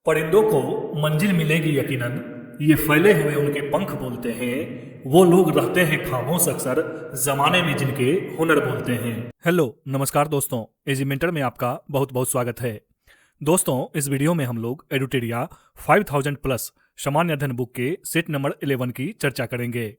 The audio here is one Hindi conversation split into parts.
परिंदों को मंजिल मिलेगी यकीनन, ये फैले हुए उनके पंख बोलते हैं। वो लोग रहते हैं खामोश अक्सर, जमाने में जिनके हुनर बोलते हैं। हेलो नमस्कार दोस्तों, एजी मेंटर में आपका बहुत बहुत स्वागत है। दोस्तों, इस वीडियो में हम लोग एडुटेरिया 5000 प्लस सामान्य अध्ययन बुक के सेट नंबर 11 की चर्चा करेंगे।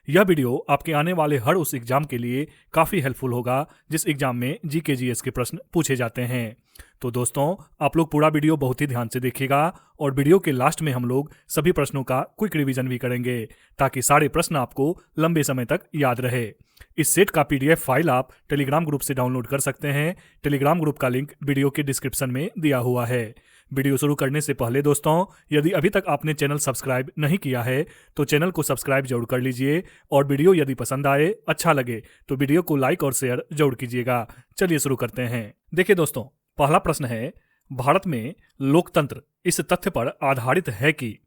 यह वीडियो आपके आने वाले हर उस एग्जाम के लिए काफ़ी हेल्पफुल होगा जिस एग्जाम में जीके जीएस के प्रश्न पूछे जाते हैं। तो दोस्तों, आप लोग पूरा वीडियो बहुत ही ध्यान से देखिएगा और वीडियो के लास्ट में हम लोग सभी प्रश्नों का क्विक रिवीजन भी करेंगे ताकि सारे प्रश्न आपको लंबे समय तक याद रहे। इस सेट का पीडीएफ फाइल आप टेलीग्राम ग्रुप से डाउनलोड कर सकते हैं। टेलीग्राम ग्रुप का लिंक वीडियो के डिस्क्रिप्शन में दिया हुआ है। वीडियो शुरू करने से पहले दोस्तों, यदि अभी तक आपने चैनल सब्सक्राइब नहीं किया है तो चैनल को सब्सक्राइब जरूर कर लीजिए और वीडियो यदि पसंद आए, अच्छा लगे तो वीडियो को लाइक और शेयर जरूर कीजिएगा। चलिए शुरू करते हैं। देखिए दोस्तों, पहला प्रश्न है, भारत में लोकतंत्र इस तथ्य पर आधारित है कि।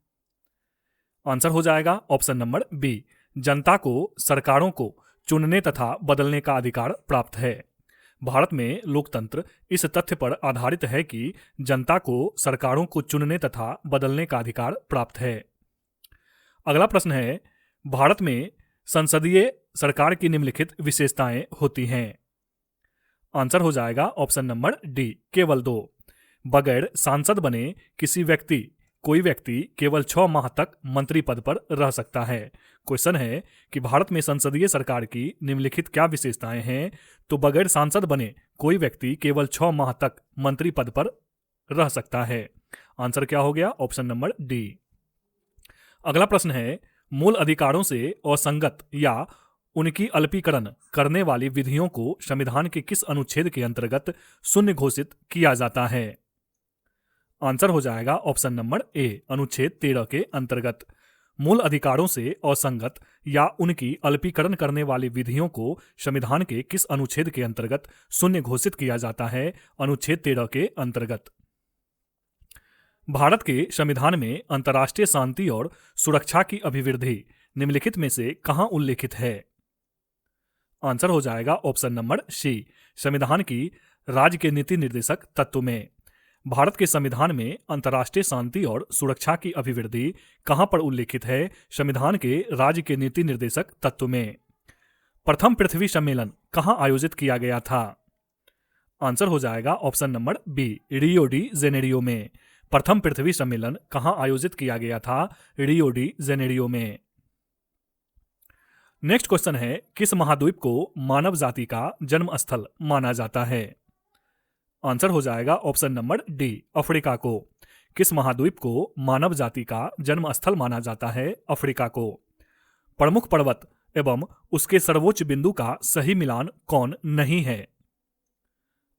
आंसर हो जाएगा ऑप्शन नंबर बी, जनता को सरकारों को चुनने तथा बदलने का अधिकार प्राप्त है। भारत में लोकतंत्र इस तथ्य पर आधारित है कि जनता को सरकारों को चुनने तथा बदलने का अधिकार प्राप्त है। अगला प्रश्न है, भारत में संसदीय सरकार की निम्नलिखित विशेषताएं होती हैं। आंसर हो जाएगा ऑप्शन नंबर डी, केवल 2। बगैर सांसद बने कोई व्यक्ति केवल 6 माह तक मंत्री पद पर रह सकता है। क्वेश्चन है कि भारत में संसदीय सरकार की निम्नलिखित क्या विशेषताएं हैं। तो बगैर सांसद बने कोई व्यक्ति केवल 6 माह तक मंत्री पद पर रह सकता है। आंसर क्या हो गया? Option number D. अगला प्रश्न है, मूल अधिकारों से असंगत या उनकी अल्पीकरण करने वाली विधियों को संविधान के किस अनुच्छेद के अंतर्गत शून्य घोषित किया जाता है। आंसर हो जाएगा ऑप्शन नंबर ए, अनुच्छेद 13 के अंतर्गत। मूल अधिकारों से असंगत या उनकी अल्पीकरण करने वाली विधियों को संविधान के किस अनुच्छेद के अंतर्गत शून्य घोषित किया जाता है? अनुच्छेद 13 के अंतर्गत। भारत के संविधान में अंतर्राष्ट्रीय शांति और सुरक्षा की अभिवृद्धि निम्नलिखित में से कहां उल्लेखित है? आंसर हो जाएगा ऑप्शन नंबर सी, संविधान की राज्य के नीति निर्देशक तत्व में। भारत के संविधान में अंतर्राष्ट्रीय शांति और सुरक्षा की अभिवृद्धि कहां पर उल्लेखित है? संविधान के राज्य के नीति निर्देशक तत्व में। प्रथम पृथ्वी सम्मेलन कहां आयोजित किया गया था? आंसर हो जाएगा option number B, Rio de Janeiro में। प्रथम पृथ्वी सम्मेलन कहां आयोजित किया गया था? रियो डी जेनेरियो में। नेक्स्ट क्वेश्चन है, किस महाद्वीप को मानव जाति का जन्म स्थल माना जाता है? आंसर हो जाएगा ऑप्शन नंबर डी, अफ्रीका को। किस महाद्वीप को मानव जाति का जन्म स्थल माना जाता है? अफ्रीका को। प्रमुख पर्वत एवं उसके सर्वोच्च बिंदु का सही मिलान कौन नहीं है?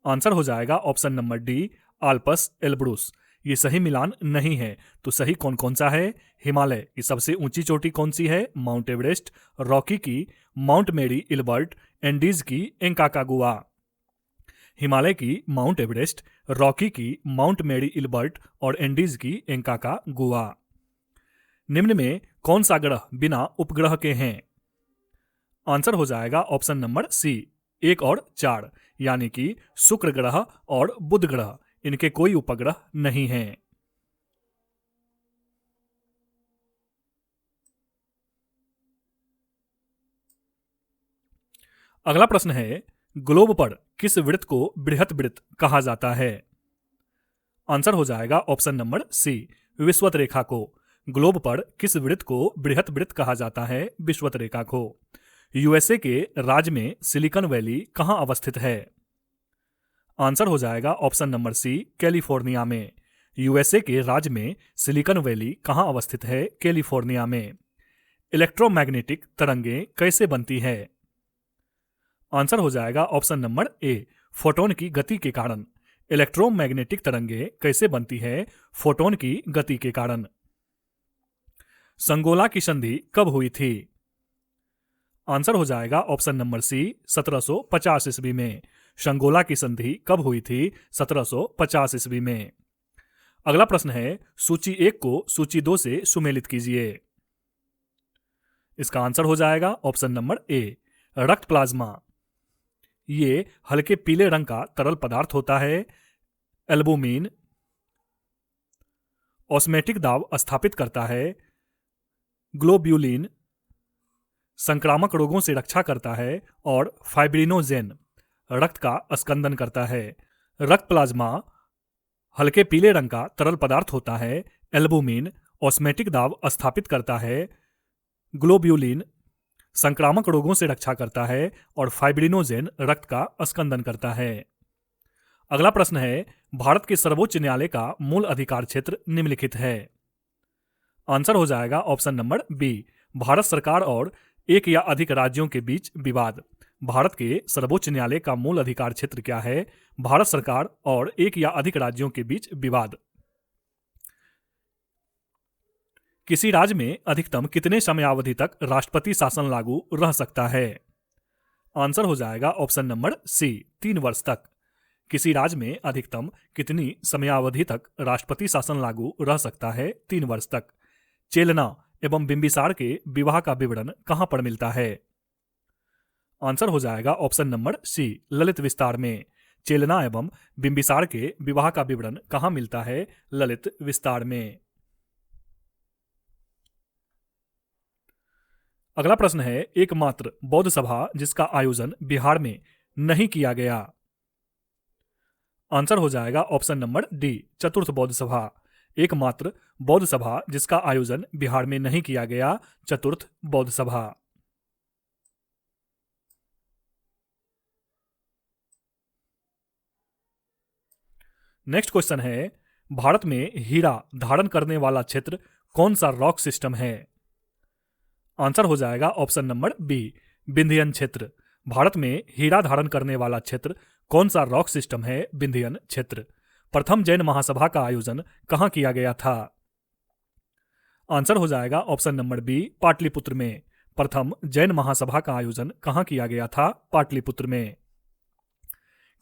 आंसर हो जाएगा option number D, Alps Elbrus. ये सही मिलान नहीं है। तो सही कौन कौन सा है? हिमालय की सबसे ऊंची चोटी कौन सी है? Mount Everest. रॉकी की माउंट मेरी इल्बर्ट। एंडीज की एंकाकागुआ। हिमालय की माउंट एवरेस्ट, रॉकी की माउंट मेरी इल्बर्ट और एंडीज की एंकाकागुआ। निम्न में कौन सा ग्रह बिना उपग्रह के हैं? आंसर हो जाएगा ऑप्शन नंबर सी, 1 और 4, यानी कि शुक्र ग्रह और बुध ग्रह, इनके कोई उपग्रह नहीं हैं। अगला प्रश्न है, ग्लोब पर किस वृत्त को बृहत वृत्त कहा जाता है? आंसर हो जाएगा ऑप्शन नंबर सी, विषुवत रेखा को। ग्लोब पर किस वृत्त को बृहत वृत्त कहा जाता है? विषुवत रेखा को। यूएसए के राज्य में सिलिकॉन वैली कहां अवस्थित है? आंसर हो जाएगा ऑप्शन नंबर सी, कैलिफोर्निया में। यूएसए के राज्य में सिलिकॉन वैली कहां अवस्थित है? कैलिफोर्निया में। इलेक्ट्रोमैग्नेटिक तरंगें कैसे बनती है? आंसर हो जाएगा ऑप्शन नंबर ए, फोटोन की गति के कारण। इलेक्ट्रोमैग्नेटिक तरंगें कैसे बनती है? फोटोन की गति के कारण। संगोला की संधि कब हुई थी? आंसर हो जाएगा ऑप्शन नंबर सी, 1750 ईस्वी में। संगोला की संधि कब हुई थी? 1750 ईस्वी में। अगला प्रश्न है, सूची 1 को सूची 2 से सुमेलित कीजिए। इसका आंसर हो जाएगा ऑप्शन नंबर ए, रक्त प्लाज्मा। ये हल्के पीले रंग का तरल पदार्थ होता है। एल्बुमिन ऑस्मेटिक दाब स्थापित करता है। ग्लोब्यूलिन संक्रामक रोगों से रक्षा करता है। और फाइब्रिनोजेन रक्त का स्कंदन करता है। रक्त प्लाज्मा हल्के पीले रंग का तरल पदार्थ होता है। एल्बुमिन ऑस्मेटिक दाब स्थापित करता है। ग्लोब्यूलिन संक्रामक रोगों से रक्षा करता है। और फाइब्रिनोजेन रक्त का स्कंदन करता है। अगला प्रश्न है, भारत के सर्वोच्च न्यायालय का मूल अधिकार क्षेत्र निम्नलिखित है। आंसर हो जाएगा ऑप्शन नंबर बी, भारत सरकार और एक या अधिक राज्यों के बीच विवाद। भारत के सर्वोच्च न्यायालय का मूल अधिकार क्षेत्र क्या है? भारत सरकार और एक या अधिक राज्यों के बीच विवाद। किसी राज्य में अधिकतम कितने समयावधि तक राष्ट्रपति शासन लागू रह सकता है? आंसर हो जाएगा ऑप्शन नंबर सी, 3 वर्ष तक। किसी राज्य में अधिकतम कितनी समयावधि तक राष्ट्रपति शासन लागू रह सकता है? 3 वर्ष तक। चेलना एवं बिंबिसार के विवाह का विवरण कहां पर मिलता है? आंसर हो जाएगा ऑप्शन नंबर सी, ललित विस्तार में। चेलना एवं बिंबिसार के विवाह का विवरण कहां मिलता है? ललित विस्तार में। अगला प्रश्न है, एकमात्र बौद्ध सभा जिसका आयोजन बिहार में नहीं किया गया। आंसर हो जाएगा ऑप्शन नंबर डी, चतुर्थ बौद्ध सभा। एकमात्र बौद्ध सभा जिसका आयोजन बिहार में नहीं किया गया, चतुर्थ बौद्ध सभा। नेक्स्ट क्वेश्चन है, भारत में हीरा धारण करने वाला क्षेत्र कौन सा रॉक सिस्टम है? आंसर हो जाएगा ऑप्शन नंबर बी, विंध्यन क्षेत्र। भारत में हीरा धारण करने वाला क्षेत्र कौन सा रॉक सिस्टम है? विंध्यन क्षेत्र। प्रथम जैन महासभा का आयोजन कहां किया गया था? आंसर हो जाएगा ऑप्शन नंबर बी, पाटलिपुत्र में। प्रथम जैन महासभा का आयोजन कहां किया गया था? पाटलिपुत्र में।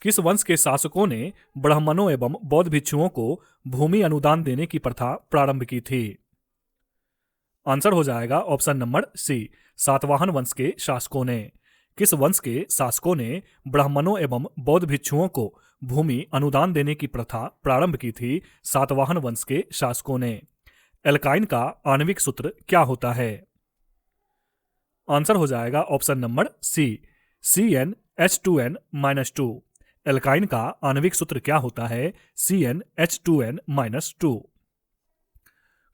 किस वंश के शासकों ने ब्राह्मणों एवं बौद्ध भिक्षुओं को भूमि अनुदान देने की प्रथा प्रारंभ की थी? आंसर हो जाएगा ऑप्शन नंबर सी, सातवाहन वंश के शासकों ने। किस वंश के शासकों ने ब्राह्मणों एवं बौद्ध भिक्षुओं को भूमि अनुदान देने की प्रथा प्रारंभ की थी? सातवाहन वंश के शासकों ने। एल्काइन का आणविक सूत्र क्या होता है? आंसर हो जाएगा ऑप्शन नंबर सी, CnH2n-2। एल्काइन का आणविक सूत्र क्या होता है? CnH2n-2।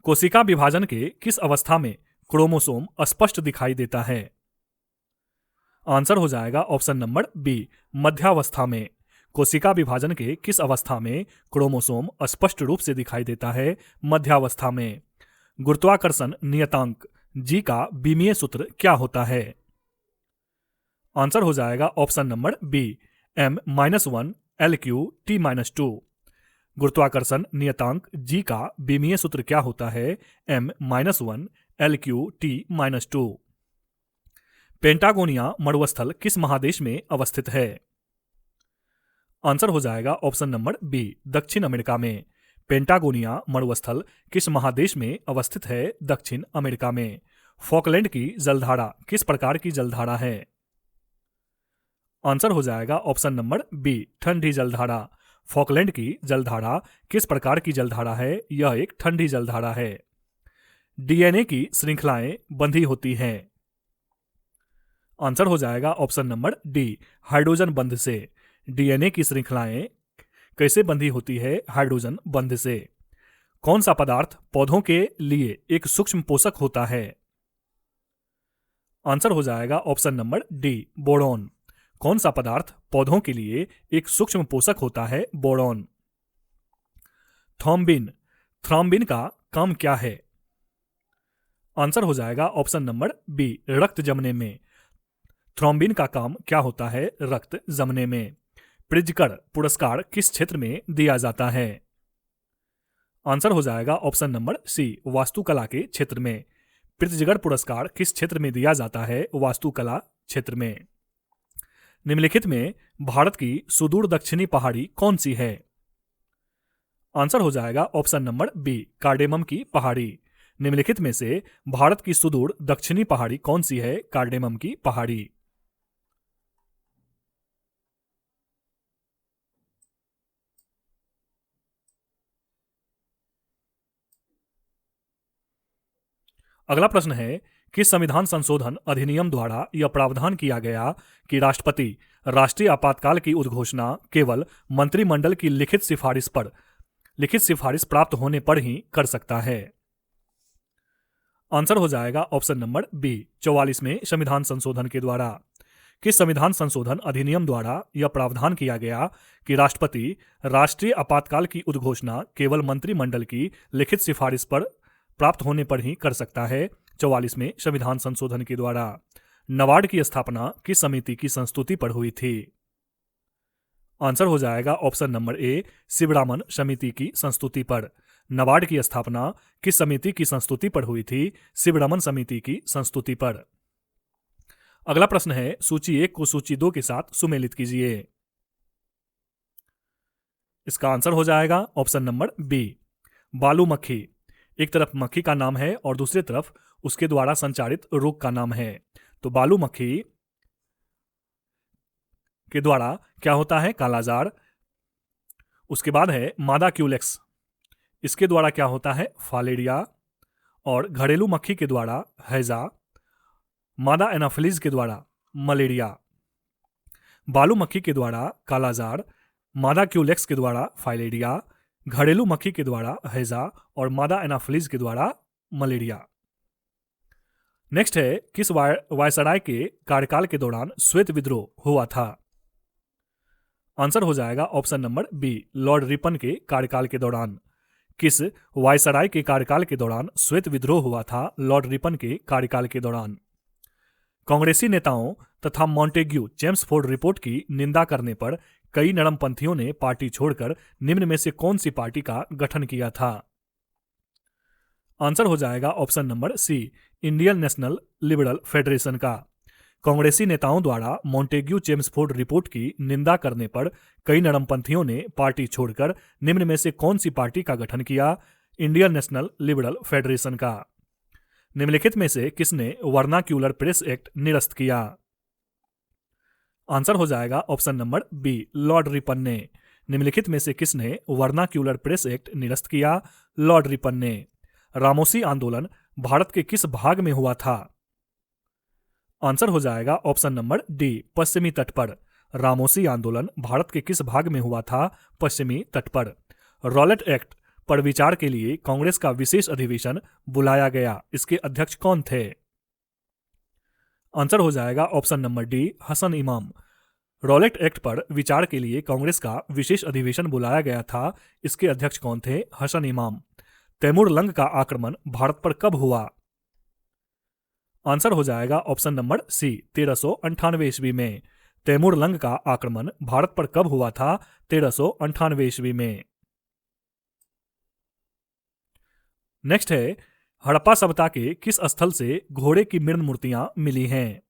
कोशिका विभाजन के किस अवस्था में क्रोमोसोम स्पष्ट दिखाई देता है? आंसर हो जाएगा ऑप्शन नंबर बी, मध्यावस्था में। कोशिका विभाजन के किस अवस्था में क्रोमोसोम स्पष्ट रूप से दिखाई देता है? मध्यावस्था में। गुरुत्वाकर्षण नियतांक जी का विमीय सूत्र क्या होता है? आंसर हो जाएगा option number B, m-1 LQ-T-2। गुरुत्वाकर्षण नियतांक जी का विमीय सूत्र क्या होता है? m-1 LQ-T-2। पेंटागोनिया मरुस्थल किस महादेश में अवस्थित है? आंसर हो जाएगा ऑप्शन नंबर बी, दक्षिण अमेरिका में। पेंटागोनिया मरुस्थल किस महादेश में अवस्थित है? दक्षिण अमेरिका में। फॉकलैंड की जलधारा किस प्रकार की जलधारा है? आंसर हो जाएगा ऑप्शन नंबर बी, ठंडी जलधारा। फॉकलैंड की जलधारा किस प्रकार की जलधारा है? यह एक ठंडी जलधारा है। डीएनए की श्रृंखलाएं बंधी होती हैं। आंसर हो जाएगा ऑप्शन नंबर डी, हाइड्रोजन बंध से। डीएनए की श्रृंखलाएं कैसे बंधी होती है? हाइड्रोजन बंध से। कौन सा पदार्थ पौधों के लिए एक सूक्ष्म पोषक होता है? आंसर हो जाएगा ऑप्शन नंबर डी, बोरॉन। कौन सा पदार्थ पौधों के लिए एक सूक्ष्म पोषक होता है? बोरॉन। थ्रोम्बिन, थ्रोम्बिन का काम क्या है? आंसर हो जाएगा ऑप्शन नंबर बी, रक्त जमने में। थ्रोम्बिन का काम क्या होता है? रक्त जमने में। प्रिज्कर पुरस्कार किस क्षेत्र में दिया जाता है? आंसर हो जाएगा ऑप्शन नंबर सी, वास्तुकला के क्षेत्र में। प्रिज्गर पुरस्कार किस क्षेत्र में दिया जाता है? वास्तुकला क्षेत्र में। निम्नलिखित में भारत की सुदूर दक्षिणी पहाड़ी कौन सी है? आंसर हो जाएगा ऑप्शन नंबर बी, कार्डेमम की पहाड़ी। निम्नलिखित में से भारत की सुदूर दक्षिणी पहाड़ी कौन सी है? कार्डेमम की पहाड़ी। अगला प्रश्न है, किस संविधान संशोधन अधिनियम द्वारा यह प्रावधान किया गया कि राष्ट्रपति राष्ट्रीय आपातकाल की उद्घोषणा केवल मंत्रिमंडल की लिखित सिफारिश प्राप्त होने पर ही कर सकता है? आंसर हो जाएगा ऑप्शन नंबर बी, 44वें संविधान संशोधन के द्वारा। किस संविधान संशोधन अधिनियम द्वारा यह प्रावधान किया गया कि राष्ट्रपति राष्ट्रीय आपातकाल की उद्घोषणा केवल मंत्रिमंडल की लिखित सिफारिश पर प्राप्त होने पर ही कर सकता है? 44वें संविधान संशोधन के द्वारा। नाबार्ड की स्थापना किस समिति की संस्तुति पर हुई थी? आंसर हो जाएगा ऑप्शन नंबर ए, शिवरामन समिति की संस्तुति पर। नाबार्ड की स्थापना किस समिति की संस्तुति पर हुई थी? शिवरामन समिति की संस्तुति पर। अगला प्रश्न है, सूची 1 को सूची 2 के साथ सुमेलित कीजिए। इसका आंसर हो जाएगा ऑप्शन नंबर बी, बालू मक्खी। एक तरफ मक्खी का नाम है और दूसरी तरफ उसके द्वारा संचारित रोग का नाम है। तो बालू मक्खी के द्वारा क्या होता है? कालाजार। उसके बाद है मादा क्यूलेक्स, इसके द्वारा क्या होता है? फालेरिया। और घरेलू मक्खी के द्वारा हैजा, मादा एनाफिलीज के द्वारा मलेरिया। बालू मक्खी के द्वारा कालाजार, मादा क्यूलेक्स के द्वारा फाइलेरिया, घरेलू मक्खी के द्वारा हैजा और मादा एनाफिलीज के द्वारा मलेरिया। नेक्स्ट है, किस वायसराय के कार्यकाल के दौरान श्वेत विद्रोह हुआ था? आंसर हो जाएगा option number B, Lord Ripon के कार्यकाल के दौरान। किस वायसराय के कार्यकाल के दौरान श्वेत विद्रोह हुआ था? लॉर्ड रिपन के कार्यकाल के दौरान। कांग्रेसी नेताओं तथा मॉन्टेग्यू चेम्सफोर्ड रिपोर्ट की निंदा करने पर कई नरमपंथियों ने पार्टी छोड़कर निम्न में से कौन सी पार्टी का गठन किया था? आंसर हो जाएगा option number C, Indian National Liberal Federation का। कांग्रेसी नेताओं द्वारा मॉन्टेग्यू चेम्सफोर्ड रिपोर्ट की निंदा करने पर कई नरमपंथियों ने पार्टी छोड़कर निम्न में से कौन सी पार्टी का गठन किया? इंडियन नेशनल लिबरल फेडरेशन का। निम्नलिखित में से किसने वर्नाक्यूलर प्रेस एक्ट निरस्त किया? आंसर हो जाएगा option number B, Lord Ripon ने। निम्नलिखित में से किसने वर्नाक्यूलर प्रेस एक्ट निरस्त किया? लॉर्ड रिपन ने। रामोसी आंदोलन भारत के किस भाग में हुआ था? आंसर हो जाएगा ऑप्शन नंबर डी, पश्चिमी तट पर। रामोसी आंदोलन भारत के किस भाग में हुआ था? पश्चिमी तट पर। रॉलेट एक्ट पर विचार के लिए कांग्रेस का विशेष अधिवेशन बुलाया गया, इसके अध्यक्ष कौन थे? आंसर हो जाएगा ऑप्शन नंबर डी, हसन इमाम। रॉलेट एक्ट पर विचार के लिए कांग्रेस का विशेष अधिवेशन बुलाया गया था, इसके अध्यक्ष कौन थे? हसन इमाम। तैमूर लंग का आक्रमण भारत पर कब हुआ? आंसर हो जाएगा ऑप्शन नंबर सी, 1398 ईस्वी में। तैमूर लंग का आक्रमण भारत पर कब हुआ था? 1398 ईस्वी में। नेक्स्ट है, हड़प्पा सभ्यता के किस स्थल से घोड़े की मृण मूर्तियां मिली हैं?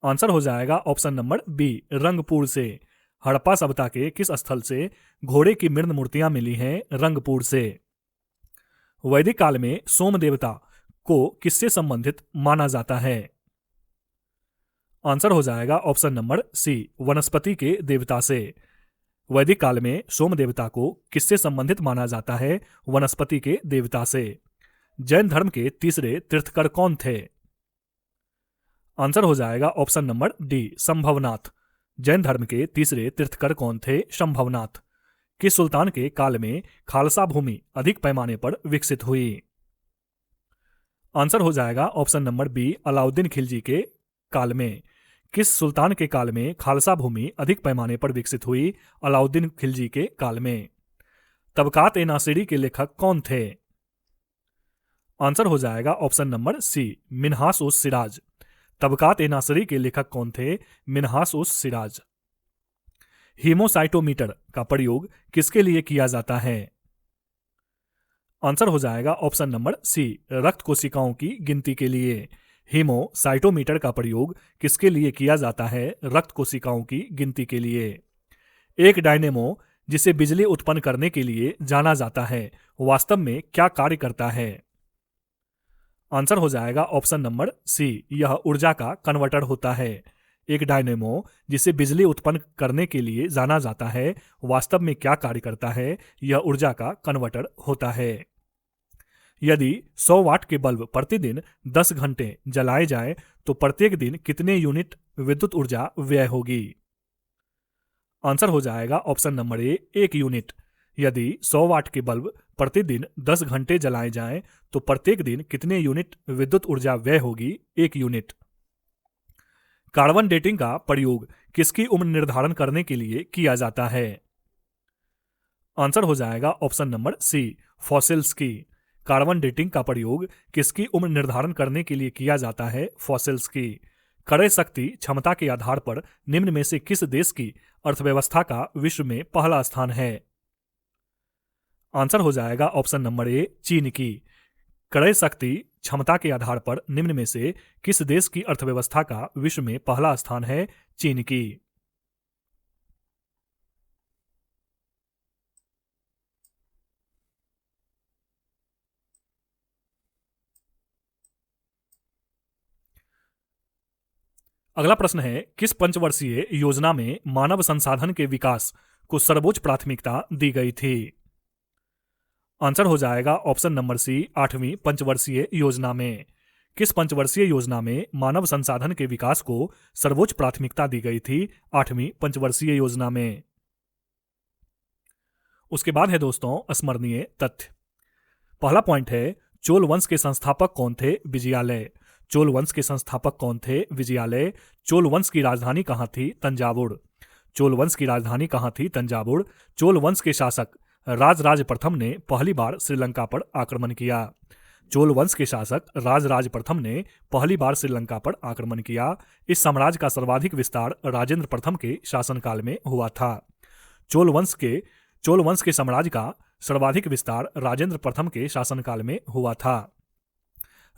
आंसर हो जाएगा ऑप्शन नंबर बी, रंगपुर से। हड़प्पा सभ्यता के किस स्थल से घोड़े की मृण मूर्तियां मिली हैं? रंगपुर से। वैदिक काल में सोम देवता को किससे संबंधित माना जाता है? आंसर हो जाएगा ऑप्शन नंबर सी, वनस्पति के देवता से। वैदिक काल में सोम देवता को किससे संबंधित माना जाता है? वनस्पति के देवता से। जैन धर्म के तीसरे तीर्थकर कौन थे? आंसर हो जाएगा option number D, Sambhavnath. Jain धर्म के तीसरे तीर्थकर कौन थे? संभवनाथ। किस सुल्तान के काल में खालसा भूमि अधिक पैमाने पर विकसित हुई? आंसर हो जाएगा option number B, Alauddin Khilji के काल में। किस सुल्तान के काल में खालसा भूमि अधिक पैमाने पर विकसित हुई? अलाउद्दीन खिलजी के काल में। तबकात ए नासिरी के लेखक कौन थे? आंसर हो जाएगा ऑप्शन नंबर सी, मिन्हास उस सिराज। तबकात ए नासिरी के लेखक कौन थे? मिन्हास उस सिराज। हीमोसाइटोमीटर का प्रयोग किसके लिए किया जाता है? आंसर हो जाएगा ऑप्शन नंबर सी, रक्त कोशिकाओं की गिनती के लिए। हीमोसाइटोमीटर का प्रयोग किसके लिए किया जाता है? रक्त कोशिकाओं की गिनती के लिए। एक डायनेमो जिसे बिजली उत्पन्न करने के लिए जाना जाता है, वास्तव में क्या कार्य करता है? आंसर हो जाएगा ऑप्शन नंबर सी, यह ऊर्जा का कन्वर्टर होता है। एक डायनेमो जिसे बिजली उत्पन्न करने के लिए जाना जाता है, वास्तव में क्या कार्य करता है? यह ऊर्जा का कन्वर्टर होता है। यदि 100 वाट के बल्ब प्रतिदिन 10 घंटे जलाए जाएं तो प्रत्येक दिन कितने यूनिट विद्युत ऊर्जा व्यय होगी? आंसर हो जाएगा ऑप्शन नंबर ए, 1 यूनिट। यदि 100 वाट के बल्ब प्रतिदिन 10 घंटे जलाए जाएं तो प्रत्येक दिन कितने यूनिट विद्युत ऊर्जा व्यय होगी? 1 यूनिट। कार्बन डेटिंग का प्रयोग किसकी उम्र निर्धारण करने के लिए किया जाता है? आंसर हो जाएगा ऑप्शन नंबर सी, फॉसिल्स की। कार्बन डेटिंग का प्रयोग किसकी उम्र निर्धारण करने के लिए किया जाता है? फॉसिल्स की। क्रय शक्ति क्षमता के आधार पर निम्न में से किस देश की अर्थव्यवस्था का विश्व में पहला स्थान है? आंसर हो जाएगा ऑप्शन नंबर ए, चीन की। क्रय शक्ति क्षमता के आधार पर निम्न में से किस देश की अर्थव्यवस्था का विश्व में पहला स्थान है? चीन की। अगला प्रश्न है, किस पंचवर्षीय योजना में मानव संसाधन के विकास को सर्वोच्च प्राथमिकता दी गई थी? आंसर हो जाएगा ऑप्शन नंबर सी, 8वीं पंचवर्षीय योजना में। किस पंचवर्षीय योजना में मानव संसाधन के विकास को सर्वोच्च प्राथमिकता दी गई थी? 8वीं पंचवर्षीय योजना में। उसके बाद है दोस्तों स्मरणीय तथ्य। पहला पॉइंट है, चोल वंश के संस्थापक कौन थे? विजयालय। चोल वंश के संस्थापक कौन थे? विजयालय। चोल वंश की राजधानी कहां थी? तंजावुर। चोल वंश की राजधानी कहां थी? तंजावुर। चोल वंश के शासक राजराज प्रथम ने पहली बार श्रीलंका पर आक्रमण किया। चोल वंश के शासक राजराज प्रथम ने पहली बार श्रीलंका पर आक्रमण किया। इस साम्राज्य का सर्वाधिक विस्तार राजेंद्र प्रथम के शासनकाल में हुआ था। चोल वंश के साम्राज्य का सर्वाधिक विस्तार राजेंद्र प्रथम के शासनकाल में हुआ था।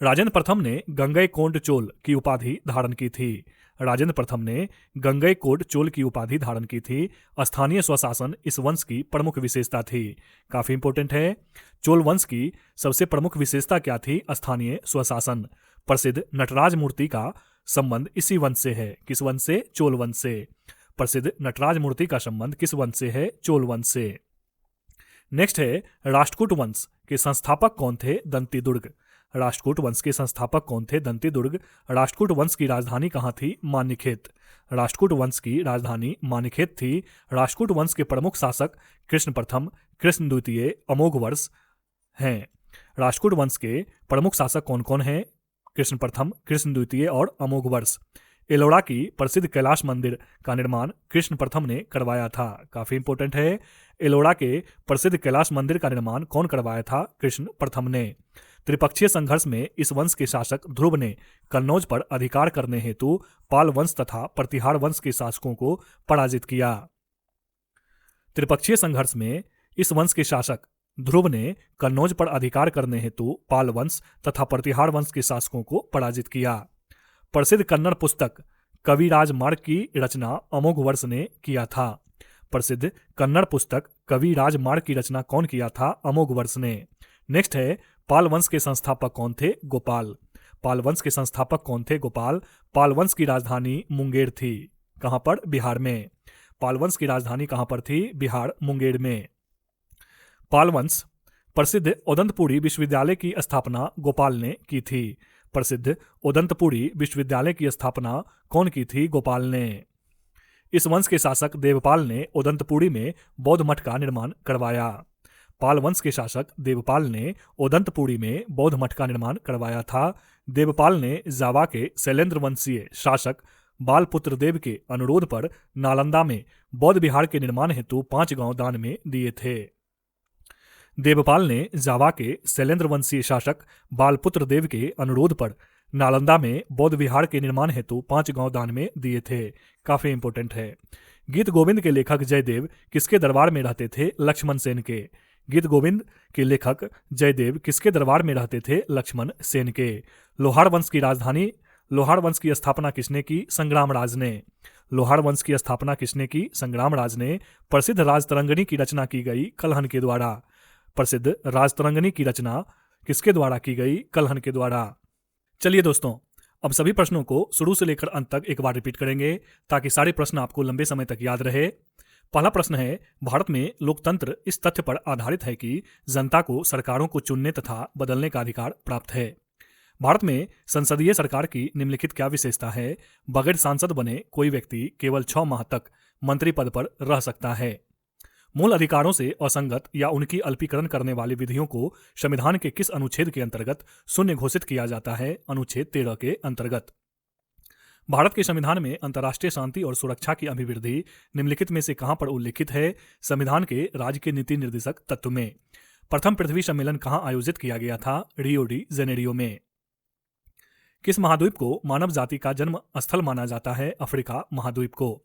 राजेंद्र प्रथम ने गंगैकोंड चोल की उपाधि धारण की थी। राजेंद्र प्रथम ने गंगैकोंड चोल की उपाधि धारण की थी। स्थानीय स्वशासन इस वंश की प्रमुख विशेषता थी। काफी इंपॉर्टेंट है। चोल वंश की सबसे प्रमुख विशेषता क्या थी? स्थानीय स्वशासन। प्रसिद्ध नटराज मूर्ति का संबंध इसी वंश से है। किस वंश से? चोल वंश से। प्रसिद्ध नटराज मूर्ति का संबंध किस वंश से है? चोल वंश से। नेक्स्ट है, राष्ट्रकूट वंश के संस्थापक कौन थे? दंतीदुर्ग। राष्ट्रकूट वंश के संस्थापक कौन थे? दंतीदुर्ग। राष्ट्रकूट वंश की राजधानी कहाँ थी? मान्यखेत। राष्ट्रकूट वंश की राजधानी मान्यखेत थी। राष्ट्रकूट वंश के प्रमुख शासक कृष्ण प्रथम, कृष्ण द्वितीय, अमोघवर्ष हैं। राष्ट्रकूट वंश के प्रमुख शासक कौन कौन हैं? कृष्ण प्रथम, कृष्ण द्वितीय और अमोघवर्ष। एलोरा की प्रसिद्ध कैलाश मंदिर का निर्माण कृष्ण प्रथम ने करवाया था। काफी इंपॉर्टेंट है। एलोरा के प्रसिद्ध कैलाश मंदिर का निर्माण कौन करवाया था? कृष्ण प्रथम ने। त्रिपक्षीय संघर्ष में इस वंश के शासक ध्रुव ने कन्नौज पर अधिकार करने हेतु पाल वंश तथा प्रतिहार वंश के शासकों को पराजित किया। त्रिपक्षीय संघर्ष में इस वंश के शासक ध्रुव ने कन्नौज पर अधिकार करने हेतु पाल वंश तथा प्रतिहार वंश के शासकों को पराजित किया। प्रसिद्ध कन्नड़ पुस्तक कविराज मार्ग की रचना अमोघवर्ष ने किया था। प्रसिद्ध कन्नड़ पुस्तक कविराज मार्ग की रचना कौन किया था? अमोघवर्ष ने। नेक्स्ट है, पाल वंश के संस्थापक कौन थे? गोपाल। पाल वंश के संस्थापक कौन थे? गोपाल। पाल वंश की राजधानी मुंगेर थी। कहां पर? बिहार में। पाल वंश की राजधानी कहां पर थी? बिहार, मुंगेर में। पाल वंश प्रसिद्ध उदंतपुरी विश्वविद्यालय की स्थापना गोपाल ने की थी। प्रसिद्ध उदंतपुरी विश्वविद्यालय की स्थापना कौन की थी? गोपाल ने। इस वंश के शासक देवपाल ने उदंतपुरी में बौद्ध मठ का निर्माण करवाया। पाल वंश के शासक देवपाल ने उदंतपुरी में बौद्ध मठ का निर्माण करवाया था। देवपाल ने जावा के शैलेंद्र वंशीय शासक बालपुत्र देव के अनुरोध पर नालंदा में बौद्ध विहार के निर्माण हेतु 5 गांव दान में दिए थे। देवपाल ने जावा के शैलेंद्र वंशीय शासक बालपुत्र देव के अनुरोध पर नालंदा में बौद्ध विहार के निर्माण हेतु 5 गांव दान में दिए थे। काफी इंपोर्टेंट है। गीत गोविंद के लेखक जयदेव किसके दरबार में रहते थे? लक्ष्मण सेन के। गीत गोविंद के लेखक जयदेव किसके दरबार में रहते थे? लक्ष्मण सेन के। लोहार वंश की स्थापना किसने की? संग्रामराज ने। लोहार वंश की स्थापना किसने की? संग्रामराज ने। प्रसिद्ध राजतरंगिणी की रचना की गई कल्हण के द्वारा। प्रसिद्ध राजतरंगिणी की रचना किसके द्वारा की गई? कल्हण के द्वारा। चलिए दोस्तों, अब सभी प्रश्नों को शुरू से लेकर अंत तक एक बार रिपीट करेंगे ताकि सारे प्रश्न आपको लंबे समय तक याद रहे। पहला प्रश्न है, भारत में लोकतंत्र इस तथ्य पर आधारित है कि जनता को सरकारों को चुनने तथा बदलने का अधिकार प्राप्त है। भारत में संसदीय सरकार की निम्नलिखित क्या विशेषता है? बगैर सांसद बने कोई व्यक्ति केवल 6 माह तक मंत्री पद पर रह सकता है। मूल अधिकारों से असंगत या उनकी अल्पीकरण करने वाली विधियों को संविधान के किस अनुच्छेद के अंतर्गत शून्य घोषित किया जाता है? अनुच्छेद 13 के अंतर्गत। भारत के संविधान में अंतर्राष्ट्रीय शांति और सुरक्षा की अभिवृद्धि निम्नलिखित में से कहां पर उल्लिखित है? संविधान के राज्य के नीति निर्देशक तत्व में। प्रथम पृथ्वी सम्मेलन कहां आयोजित किया गया था? रियो डी जेनेरियो में। किस महाद्वीप को मानव जाति का जन्म स्थल माना जाता है? अफ्रीका महाद्वीप को।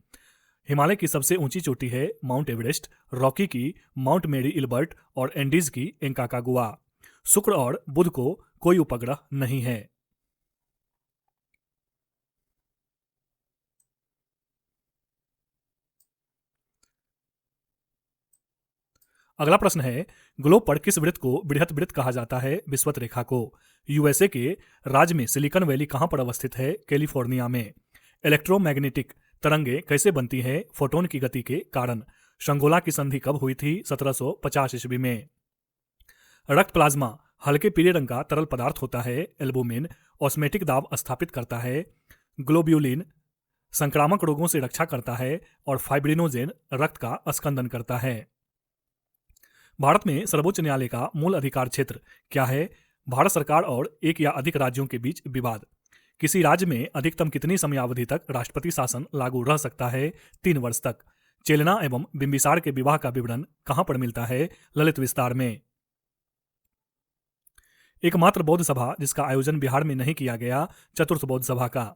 हिमालय की सबसे ऊंची चोटी है माउंट एवरेस्ट, रॉकी की माउंट मेरी इल्बर्ट और एंडीज की एंकाकागुआ। शुक्र और बुध को कोई उपग्रह नहीं है। अगला प्रश्न है, ग्लोब पर किस वृत्त को बृहत वृत्त कहा जाता है? विषुवत रेखा को। यूएसए के राज्य में सिलिकॉन वैली कहां पर अवस्थित है? कैलिफोर्निया में। इलेक्ट्रोमैग्नेटिक तरंगे कैसे बनती हैं? फोटोन की गति के कारण। शंगोला की संधि कब हुई थी? 1750 ईस्वी में। रक्त प्लाज्मा हल्के पीले रंग का तरल पदार्थ होता है। एल्बुमिन ऑस्मेटिक दाब स्थापित करता है। ग्लोब्यूलिन संक्रामक रोगों से रक्षा करता है और फाइब्रिनोजेन रक्त का स्कंदन करता है। भारत में सर्वोच्च न्यायालय का मूल अधिकार क्षेत्र क्या है? भारत सरकार और एक या अधिक राज्यों के बीच विवाद। किसी राज्य में अधिकतम कितनी समयावधि तक राष्ट्रपति शासन लागू रह सकता है? 3 वर्ष तक। चेलना एवं बिंबिसार के विवाह का विवरण कहां पर मिलता है? ललित विस्तार में। एकमात्र बौद्ध सभा जिसका आयोजन बिहार में नहीं किया गया? चतुर्थ बौद्ध सभा का।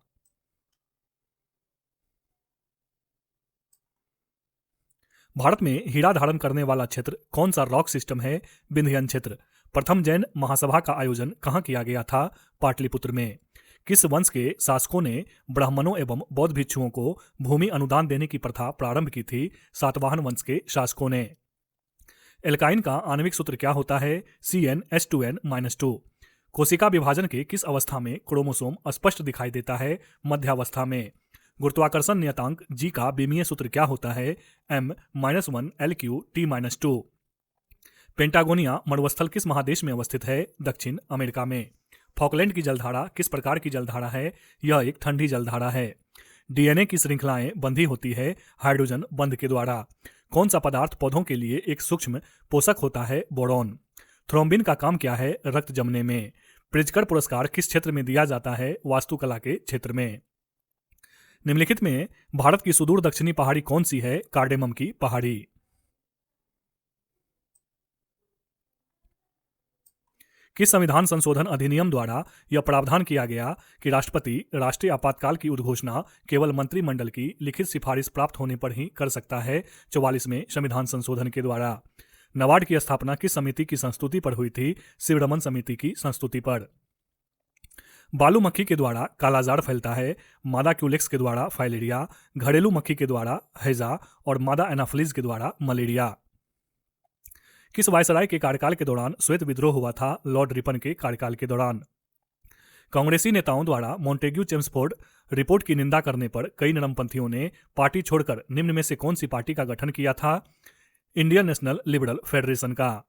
भारत में हीरा धारण करने वाला क्षेत्र कौन सा रॉक सिस्टम है? विंध्यन क्षेत्र। प्रथम जैन महासभा का आयोजन कहां किया गया था? पाटलिपुत्र में। किस वंश के शासकों ने ब्राह्मणों एवं बौद्ध भिक्षुओं को भूमि अनुदान देने की प्रथा प्रारंभ की थी? सातवाहन वंश के शासकों ने। एल्काइन का आणविक सूत्र क्या होता है? CnH2n-2। कोशिका विभाजन के किस अवस्था में क्रोमोसोम स्पष्ट दिखाई देता है? मध्यावस्था में। गुरुत्वाकर्षण नियतांक G का विमीय सूत्र क्या होता है? m-1 L3T-2। पेंटागोनिया मरुस्थल किस महादेश में अवस्थित है? दक्षिण अमेरिका में। फॉकलैंड की जलधारा किस प्रकार की जलधारा है? यह एक ठंडी जलधारा है। डीएनए की श्रृंखलाएं बंधी होती है हाइड्रोजन बंध के द्वारा। कौन सा पदार्थ पौधों के लिए एक सूक्ष्म पोषक होता है? बोरॉन। थ्रोम्बिन का काम क्या है? रक्त जमने में। प्रिज्कर पुरस्कार किस क्षेत्र में दिया जाता है? वास्तुकला के क्षेत्र में। निम्नलिखित में भारत की सुदूर दक्षिणी पहाड़ी कौन सी है? कार्डेमम की पहाड़ी। किस संविधान संशोधन अधिनियम द्वारा यह प्रावधान किया गया कि राष्ट्रपति राष्ट्रीय आपातकाल की उद्घोषणा केवल मंत्रिमंडल की लिखित सिफारिश प्राप्त होने पर ही कर सकता है? 44वें संविधान संशोधन के द्वारा। नबार्ड की स्थापना किस समिति की संस्तुति पर हुई थी? शिवरमन समिति की संस्तुति पर। बालू मक्खी के द्वारा कालाजार फैलता है। मादा क्यूलेक्स के द्वारा फाइलेरिया, घरेलू मक्खी के द्वारा हैजा और मादा एनाफिलीज के द्वारा मलेरिया। किस वायसराय के कार्यकाल के दौरान श्वेत विद्रोह हुआ था? लॉर्ड रिपन के कार्यकाल के दौरान। कांग्रेसी नेताओं द्वारा मॉन्टेग्यू चेम्सफोर्ड रिपोर्ट की निंदा करने पर कई नरमपंथियों ने पार्टी छोड़कर निम्न में से कौन सी पार्टी का गठन किया था? इंडियन नेशनल लिबरल फेडरेशन का।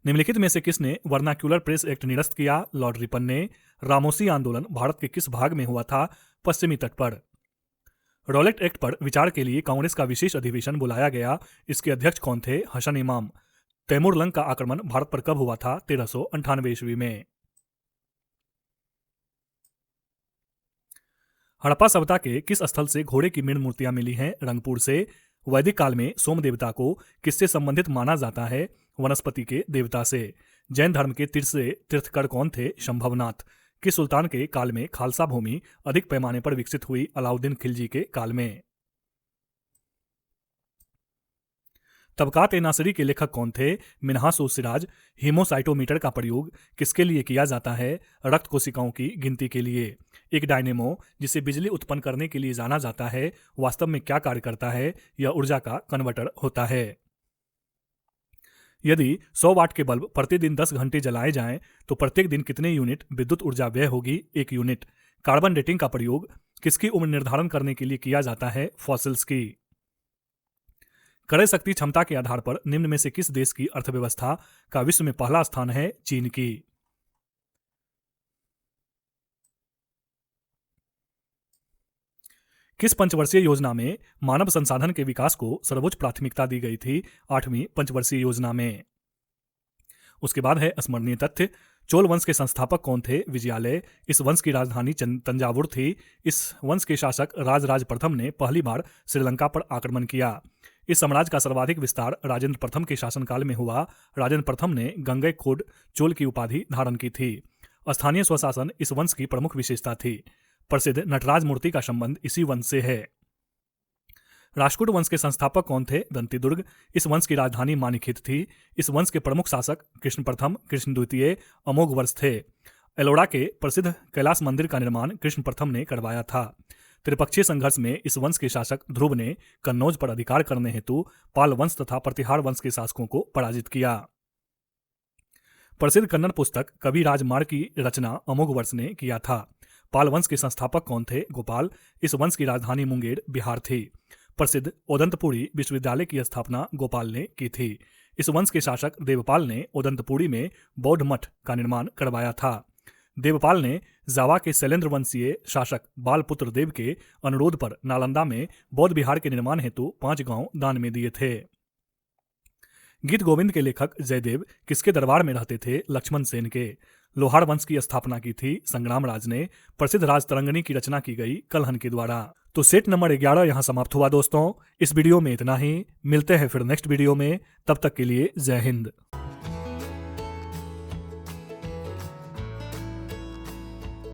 निम्नलिखित में से किसने वर्नाक्यूलर प्रेस एक्ट निरस्त किया? लॉर्ड रिपन ने। रामोसी आंदोलन भारत के किस भाग में हुआ था? पश्चिमी तट पर। रॉलेट एक्ट पर विचार के लिए कांग्रेस का विशेष अधिवेशन बुलाया गया। इसके अध्यक्ष कौन थे? हसन इमाम। तैमूर लंग का आक्रमण भारत पर कब हुआ था? 1398 ईस्वी में। हड़प्पा सभ्यता के किस स्थल से घोड़े की मृण मूर्तियां मिली हैं? रंगपुर से। वैदिक काल में सोम देवता को किससे संबंधित माना जाता है? वनस्पति के देवता से। जैन धर्म के तीसरे तीर्थकर कौन थे? शंभवनाथ। किस सुल्तान के काल में खालसा भूमि अधिक पैमाने पर विकसित हुई? अलाउद्दीन खिलजी के काल में। तबकात ए नासिरी के लेखक कौन थे? मिन्हास उस सिराज। हीमोसाइटोमीटर का प्रयोग किसके लिए किया जाता है? रक्त कोशिकाओं की गिनती के लिए। एक डायनेमो जिसे बिजली उत्पन्न करने के लिए जाना जाता है वास्तव में क्या कार्य करता है? यह ऊर्जा का कन्वर्टर होता है। यदि 100 वाट के बल्ब प्रतिदिन 10 घंटे जलाए जाएं तो प्रत्येक दिन कितने यूनिट विद्युत ऊर्जा व्यय होगी? 1 यूनिट। कार्बन डेटिंग का प्रयोग किसकी उम्र निर्धारण करने के लिए किया जाता है? फॉसिल्स की। क्रय शक्ति क्षमता के आधार पर निम्न में से किस देश की अर्थव्यवस्था का विश्व में पहला स्थान है? चीन की। किस पंचवर्षीय योजना में मानव संसाधन के विकास को सर्वोच्च प्राथमिकता दी गई थी? 8वीं पंचवर्षीय योजना में। उसके बाद है स्मरणीय तथ्य। चोल वंश के संस्थापक कौन थे? विजयालय। इस वंश की राजधानी तंजावुर थी। इस वंश के शासक राजराज प्रथम ने पहली बार श्रीलंका पर आक्रमण किया। इस साम्राज्य का सर्वाधिक विस्तार राजेंद्र प्रथम के शासनकाल में हुआ। राजेंद्र प्रथम ने गंगैकोंड चोल की उपाधि धारण की थी। स्थानीय स्वशासन इस वंश की प्रमुख विशेषता थी। प्रसिद्ध नटराज मूर्ति का संबंध इसी वंश से है। राष्ट्रकूट वंश के संस्थापक कौन थे? दंतीदुर्ग। इस वंश की राजधानी मानिकहित थी। इस वंश के प्रमुख शासक कृष्ण प्रथम, कृष्ण द्वितीय, अमोघ वर्ष थे। एलोरा के प्रसिद्ध कैलाश मंदिर का निर्माण कृष्ण प्रथम ने करवाया था। त्रिपक्षीय संघर्ष में इस वंश के शासक ध्रुव ने कन्नौज पर अधिकार करने हेतु पाल वंश तथा प्रतिहार वंश के शासकों को पराजित किया। प्रसिद्ध कन्नड़ पुस्तक कवि राजमार्ग की रचना अमोघ वर्ष ने किया था। पाल वंश के संस्थापक कौन थे? गोपाल। इस वंश की राजधानी मुंगेर बिहार थी। प्रसिद्ध ओदंतपुरी विश्वविद्यालय की स्थापना गोपाल ने की थी। इस वंश के शासक देवपाल ने ओदंतपुरी में बौद्ध मठ का निर्माण करवाया था। देवपाल ने जावा के शैलेंद्र वंशीय शासक बालपुत्र देव के अनुरोध पर नालंदा में बौद्ध विहार के निर्माण हेतु 5 गांव दान में दिए थे। गीत गोविंद के लेखक जयदेव किसके दरबार में रहते थे? लक्ष्मण सेन के। लोहार वंश की स्थापना की थी संग्राम राज ने। प्रसिद्ध राजतरंगिणी की रचना की गई कलहन के द्वारा। तो सेट नंबर 11 यहां समाप्त हुआ दोस्तों। इस वीडियो में इतना ही। मिलते हैं फिर नेक्स्ट वीडियो में। तब तक के लिए जय हिंद।